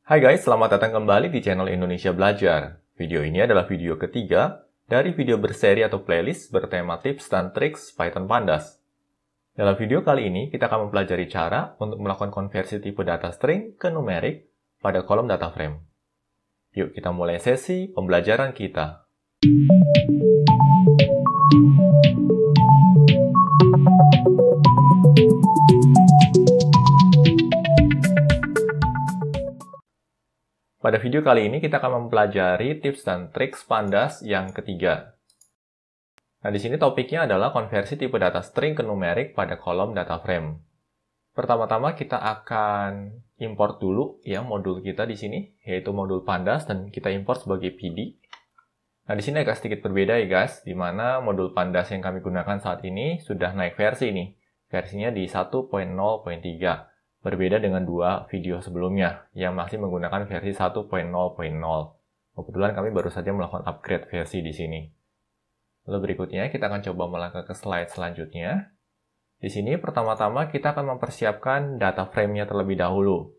Hai guys, selamat datang kembali di channel Indonesia Belajar. Video ini adalah video ketiga dari video berseri atau playlist bertema tips dan triks Python Pandas. Dalam video kali ini, kita akan mempelajari cara untuk melakukan konversi tipe data string ke numerik pada kolom data frame. Yuk kita mulai sesi pembelajaran kita. Pada video kali ini kita akan mempelajari tips dan triks Pandas yang ketiga. Nah, di sini topiknya adalah konversi tipe data string ke numerik pada kolom data frame. Pertama-tama kita akan import dulu ya modul kita di sini, yaitu modul Pandas, dan kita import sebagai PD. Nah, di sini agak sedikit berbeda ya guys, di mana modul Pandas yang kami gunakan saat ini sudah naik versi nih. Versinya di 1.0.3. Berbeda dengan dua video sebelumnya yang masih menggunakan versi 1.0.0. Kebetulan kami baru saja melakukan upgrade versi di sini. Lalu berikutnya kita akan coba melangkah ke slide selanjutnya. Di sini pertama-tama kita akan mempersiapkan data frame-nya terlebih dahulu.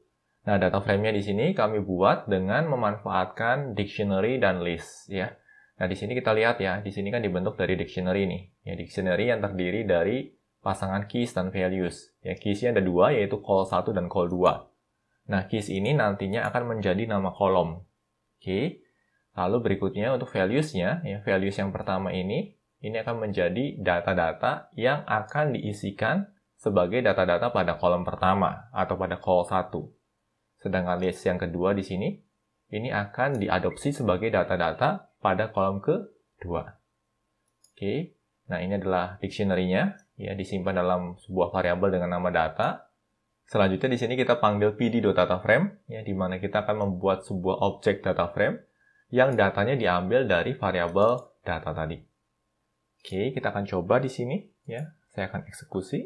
Nah, data frame-nya di sini kami buat dengan memanfaatkan dictionary dan list ya. Nah, di sini kita lihat ya, di sini kan dibentuk dari dictionary nih. Ya, dictionary yang terdiri dari pasangan keys dan values. Ya, keys-nya ada dua, yaitu call1 dan call2. Nah, keys ini nantinya akan menjadi nama kolom. Oke. Lalu berikutnya untuk values-nya, ya, values yang pertama ini akan menjadi data-data yang akan diisikan sebagai data-data pada kolom pertama atau pada call1. Sedangkan list yang kedua di sini, ini akan diadopsi sebagai data-data pada kolom kedua. Oke. Nah, ini adalah dictionary-nya. Ya, disimpan dalam sebuah variabel dengan nama data. Selanjutnya di sini kita panggil pd.dataframe, ya, di mana kita akan membuat sebuah objek data frame yang datanya diambil dari variabel data tadi. Oke, kita akan coba di sini, ya. Saya akan eksekusi.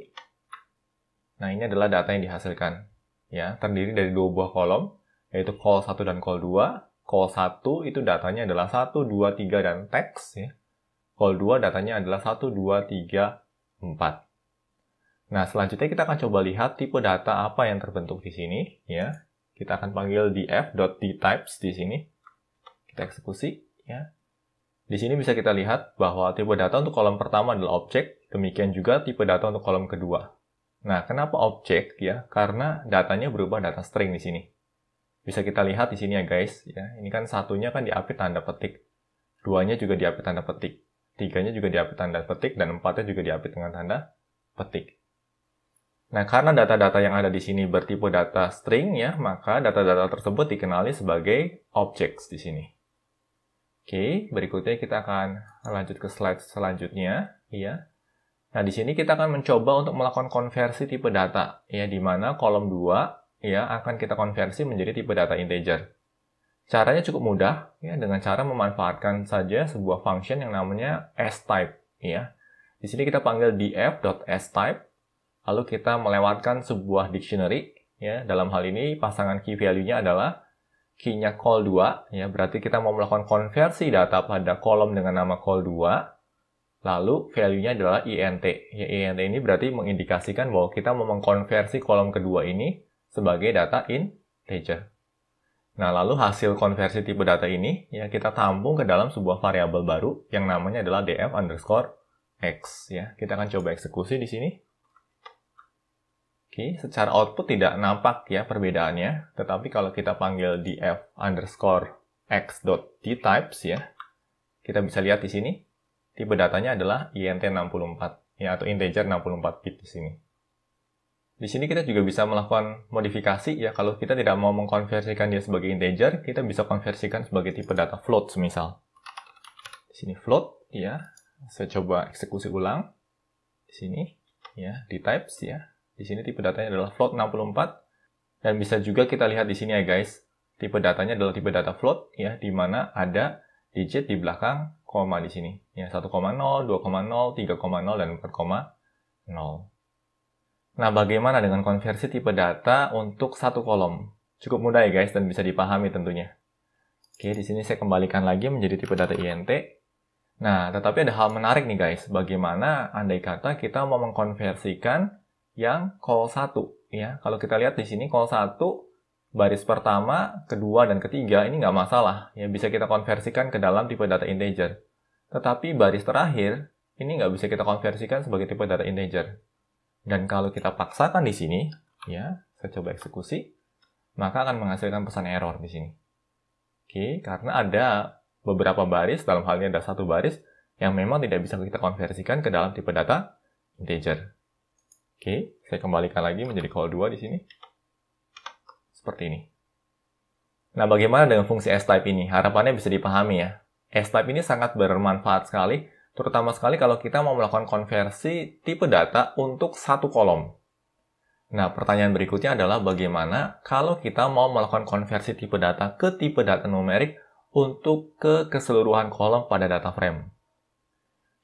Nah, ini adalah data yang dihasilkan, ya, terdiri dari dua buah kolom, yaitu call1 dan call2. Call1 itu datanya adalah 1, 2, 3 dan teks, ya. Call2 datanya adalah 1, 2, 3, 4. Nah, selanjutnya kita akan coba lihat tipe data apa yang terbentuk di sini, ya. Kita akan panggil df.dtypes di sini. Kita eksekusi, ya. Di sini bisa kita lihat bahwa tipe data untuk kolom pertama adalah objek, demikian juga tipe data untuk kolom kedua. Nah, kenapa objek, ya? Karena datanya berubah data string di sini. Bisa kita lihat di sini ya, guys, ya. Ini kan satunya kan diapit tanda petik. Duanya juga diapit tanda petik. Tiganya juga diapit tanda petik, dan empatnya juga diapit dengan tanda petik. Nah, karena data-data yang ada di sini bertipe data string, ya, maka data-data tersebut dikenali sebagai objects di sini. Oke, berikutnya kita akan lanjut ke slide selanjutnya, ya. Nah, di sini kita akan mencoba untuk melakukan konversi tipe data, ya, di mana kolom 2, ya, akan kita konversi menjadi tipe data integer. Caranya cukup mudah, ya, dengan cara memanfaatkan saja sebuah function yang namanya astype, ya. Di sini kita panggil df.astype, lalu kita melewatkan sebuah dictionary, ya. Dalam hal ini pasangan key value-nya adalah key-nya call2, ya. Berarti kita mau melakukan konversi data pada kolom dengan nama call2, lalu value-nya adalah int. Ya, int ini berarti mengindikasikan bahwa kita mau mengkonversi kolom kedua ini sebagai data integer. Nah, lalu hasil konversi tipe data ini, ya, kita tampung ke dalam sebuah variabel baru yang namanya adalah df_x, ya. Kita akan coba eksekusi di sini. Oke, secara output tidak nampak ya perbedaannya, tetapi kalau kita panggil df_x.dtypes, ya, kita bisa lihat di sini, tipe datanya adalah int64, ya, atau integer 64 bit di sini. Di sini kita juga bisa melakukan modifikasi, ya, kalau kita tidak mau mengkonversikan dia sebagai integer, kita bisa konversikan sebagai tipe data float semisal. Di sini float, ya. Saya coba eksekusi ulang. Di sini, ya, di types, ya. Di sini tipe datanya adalah float 64, dan bisa juga kita lihat di sini ya guys, tipe datanya adalah tipe data float, ya, di mana ada digit di belakang koma di sini, ya, 1,0, 2,0, 3,0 dan 4,0. Nah, bagaimana dengan konversi tipe data untuk satu kolom? Cukup mudah ya guys, dan bisa dipahami tentunya. Oke, di sini saya kembalikan lagi menjadi tipe data int. Nah, tetapi ada hal menarik nih guys, bagaimana andai kata kita mau mengkonversikan yang call1, ya. Kalau kita lihat di sini call1 baris pertama, kedua, dan ketiga ini nggak masalah. Ya, bisa kita konversikan ke dalam tipe data integer. Tetapi baris terakhir, ini nggak bisa kita konversikan sebagai tipe data integer. Dan kalau kita paksakan di sini, ya, saya coba eksekusi, maka akan menghasilkan pesan error di sini. Oke, karena ada beberapa baris, dalam hal ini ada satu baris, yang memang tidak bisa kita konversikan ke dalam tipe data integer. Oke, saya kembalikan lagi menjadi call 2 di sini. Seperti ini. Nah, bagaimana dengan fungsi S-type ini? Harapannya bisa dipahami ya. S-type ini sangat bermanfaat sekali, terutama sekali kalau kita mau melakukan konversi tipe data untuk satu kolom. Nah, pertanyaan berikutnya adalah bagaimana kalau kita mau melakukan konversi tipe data ke tipe data numerik untuk ke keseluruhan kolom pada data frame?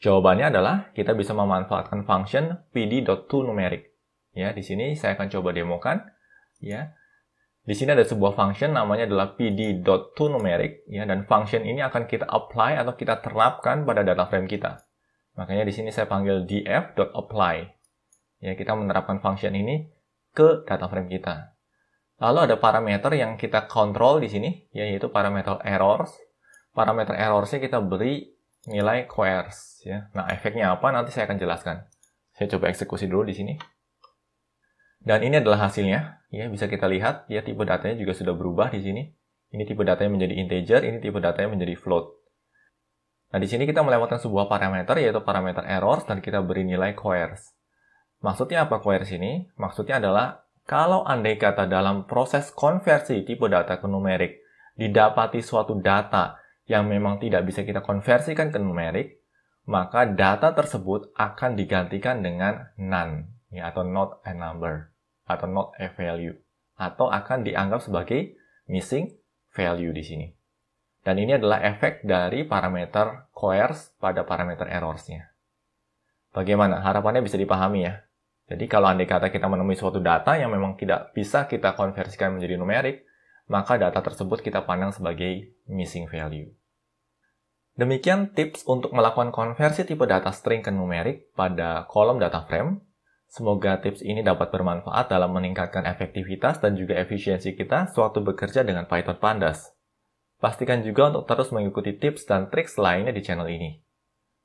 Jawabannya adalah kita bisa memanfaatkan function pd.toNumeric. Ya, di sini saya akan coba demokan. Ya, di sini ada sebuah function namanya adalah pd.toNumeric. Ya, dan function ini akan kita apply atau kita terapkan pada data frame kita. Makanya di sini saya panggil df.apply. Ya, kita menerapkan function ini ke data frame kita. Lalu ada parameter yang kita kontrol di sini, yaitu parameter errors. Parameter errorsnya kita beri nilai coerce. Ya. Nah, efeknya apa? Nanti saya akan jelaskan. Saya coba eksekusi dulu di sini. Dan ini adalah hasilnya. Ya, bisa kita lihat, ya, tipe datanya juga sudah berubah di sini. Ini tipe datanya menjadi integer, ini tipe datanya menjadi float. Nah, di sini kita melewatkan sebuah parameter, yaitu parameter errors, dan kita beri nilai coerce. Maksudnya apa coerce ini? Maksudnya adalah, kalau andai kata dalam proses konversi tipe data ke numerik, didapati suatu data yang memang tidak bisa kita konversikan ke numerik, maka data tersebut akan digantikan dengan none, ya, atau not a number, atau not a value, atau akan dianggap sebagai missing value di sini. Dan ini adalah efek dari parameter coerce pada parameter errors-nya. Bagaimana? Harapannya bisa dipahami ya. Jadi kalau andai kata kita menemui suatu data yang memang tidak bisa kita konversikan menjadi numerik, maka data tersebut kita pandang sebagai missing value. Demikian tips untuk melakukan konversi tipe data string ke numerik pada kolom data frame. Semoga tips ini dapat bermanfaat dalam meningkatkan efektivitas dan juga efisiensi kita sewaktu bekerja dengan Python Pandas. Pastikan juga untuk terus mengikuti tips dan trik lainnya di channel ini.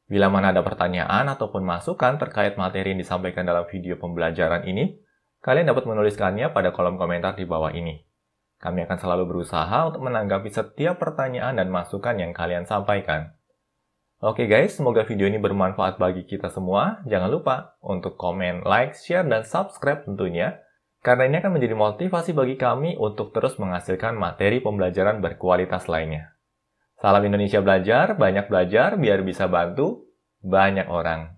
Bila mana ada pertanyaan ataupun masukan terkait materi yang disampaikan dalam video pembelajaran ini, kalian dapat menuliskannya pada kolom komentar di bawah ini. Kami akan selalu berusaha untuk menanggapi setiap pertanyaan dan masukan yang kalian sampaikan. Oke guys, semoga video ini bermanfaat bagi kita semua. Jangan lupa untuk komen, like, share, dan subscribe tentunya, karena ini akan menjadi motivasi bagi kami untuk terus menghasilkan materi pembelajaran berkualitas lainnya. Salam Indonesia Belajar, banyak belajar biar bisa bantu banyak orang.